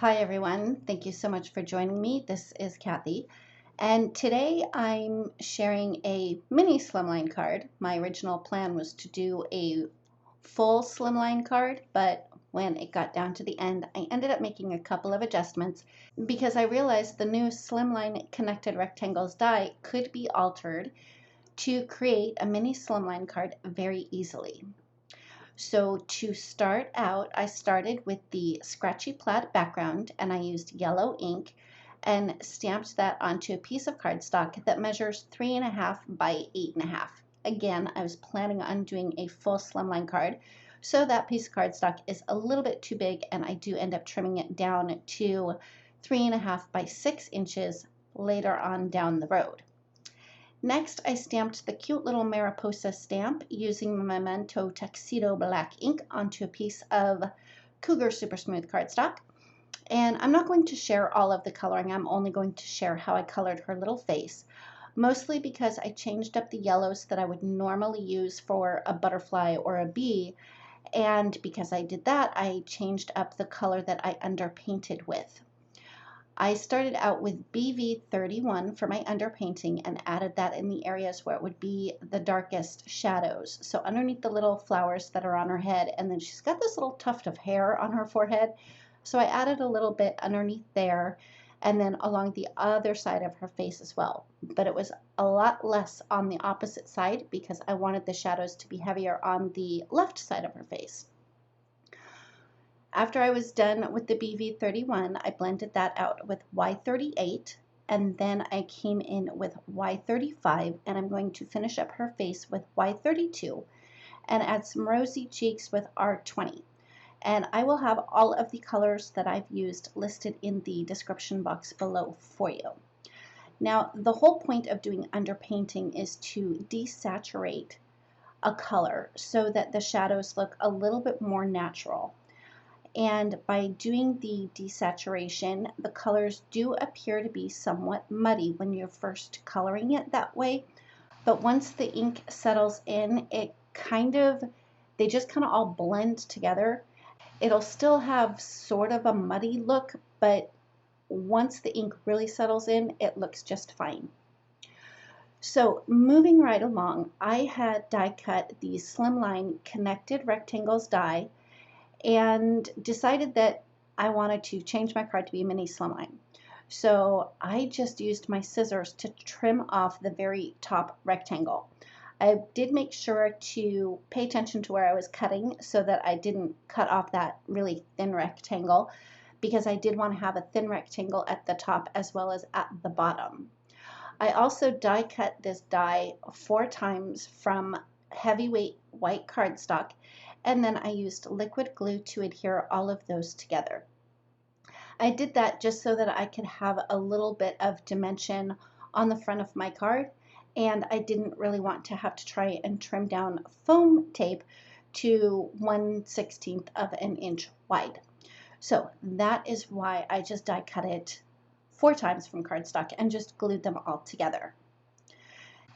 Hi everyone, thank you so much for joining me. This is Kathy, and today I'm sharing a mini slimline card. My original plan was to do a full slimline card, but when it got down to the end, I ended up making a couple of adjustments because I realized the new slimline connected rectangles die could be altered to create a mini slimline card very easily. So to start out, I started with the scratchy plaid background and I used yellow ink and stamped that onto a piece of cardstock that measures 3.5 by 8.5. Again, I was planning on doing a full slimline card, so that piece of cardstock is a little bit too big and I do end up trimming it down to 3.5 by 6 inches later on down the road. Next, I stamped the cute little Mariposa stamp using Memento Tuxedo black ink onto a piece of Cougar Super Smooth cardstock. And I'm not going to share all of the coloring, I'm only going to share how I colored her little face, mostly because I changed up the yellows that I would normally use for a butterfly or a bee, and because I did that, I changed up the color that I underpainted with. I started out with BV31 for my underpainting and added that in the areas where it would be the darkest shadows. So underneath the little flowers that are on her head, and then she's got this little tuft of hair on her forehead. So I added a little bit underneath there and then along the other side of her face as well. But it was a lot less on the opposite side because I wanted the shadows to be heavier on the left side of her face. After I was done with the BV31, I blended that out with Y38, and then I came in with Y35, and I'm going to finish up her face with Y32 and add some rosy cheeks with R20. And I will have all of the colors that I've used listed in the description box below for you. Now, the whole point of doing underpainting is to desaturate a color so that the shadows look a little bit more natural. And by doing the desaturation, the colors do appear to be somewhat muddy when you're first coloring it that way. But once the ink settles in, they just kind of all blend together. It'll still have sort of a muddy look, but once the ink really settles in, it looks just fine. So moving right along, I had die cut the Slimline Connected Rectangles die and decided that I wanted to change my card to be a mini slimline. So I just used my scissors to trim off the very top rectangle. I did make sure to pay attention to where I was cutting so that I didn't cut off that really thin rectangle, because I did want to have a thin rectangle at the top as well as at the bottom. I also die cut this die 4 times from heavyweight white cardstock, and then I used liquid glue to adhere all of those together. I did that just so that I could have a little bit of dimension on the front of my card, and I didn't really want to have to try and trim down foam tape to 1/16 of an inch wide. So that is why I just die cut it 4 times from cardstock and just glued them all together.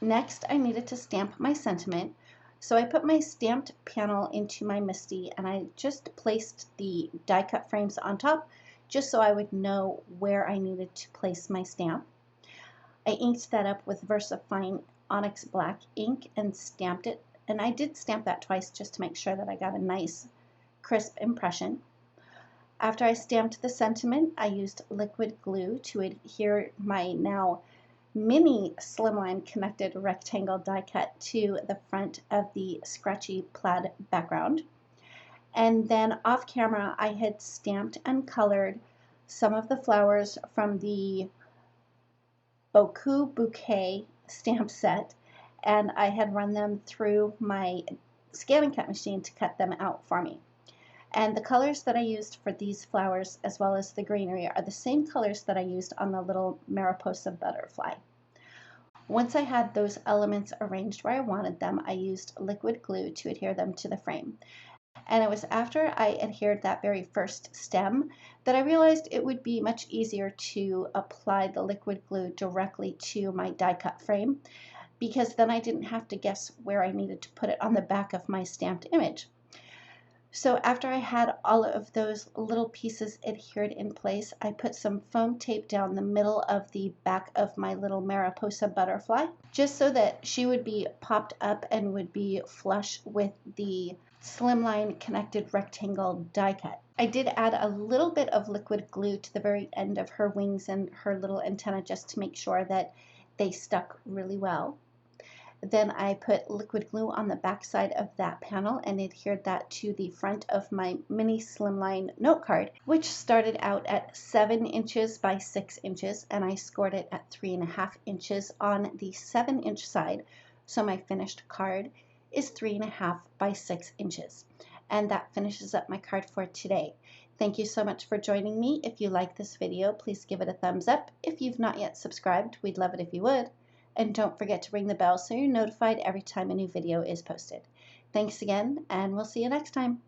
Next, I needed to stamp my sentiment. So I put my stamped panel into my MISTI and I just placed the die cut frames on top just so I would know where I needed to place my stamp. I inked that up with VersaFine Onyx Black ink and stamped it, and I did stamp that twice just to make sure that I got a nice crisp impression. After I stamped the sentiment, I used liquid glue to adhere my now mini slimline connected rectangle die cut to the front of the scratchy plaid background. And then off camera, I had stamped and colored some of the flowers from the Beaucoup Bouquet stamp set, and I had run them through my scan and cut machine to cut them out for me. And the colors that I used for these flowers, as well as the greenery, are the same colors that I used on the little Mariposa butterfly. Once I had those elements arranged where I wanted them, I used liquid glue to adhere them to the frame. And it was after I adhered that very first stem that I realized it would be much easier to apply the liquid glue directly to my die cut frame, because then I didn't have to guess where I needed to put it on the back of my stamped image. So after I had all of those little pieces adhered in place, I put some foam tape down the middle of the back of my little Mariposa butterfly, just so that she would be popped up and would be flush with the slimline connected rectangle die cut. I did add a little bit of liquid glue to the very end of her wings and her little antenna just to make sure that they stuck really well. Then I put liquid glue on the back side of that panel and adhered that to the front of my Mini-Slimline note card, which started out at 7 inches by 6 inches, and I scored it at 3.5 inches on the 7-inch side. So my finished card is 3.5 by 6 inches. And that finishes up my card for today. Thank you so much for joining me. If you like this video, please give it a thumbs up. If you've not yet subscribed, we'd love it if you would. And don't forget to ring the bell so you're notified every time a new video is posted. Thanks again, and we'll see you next time.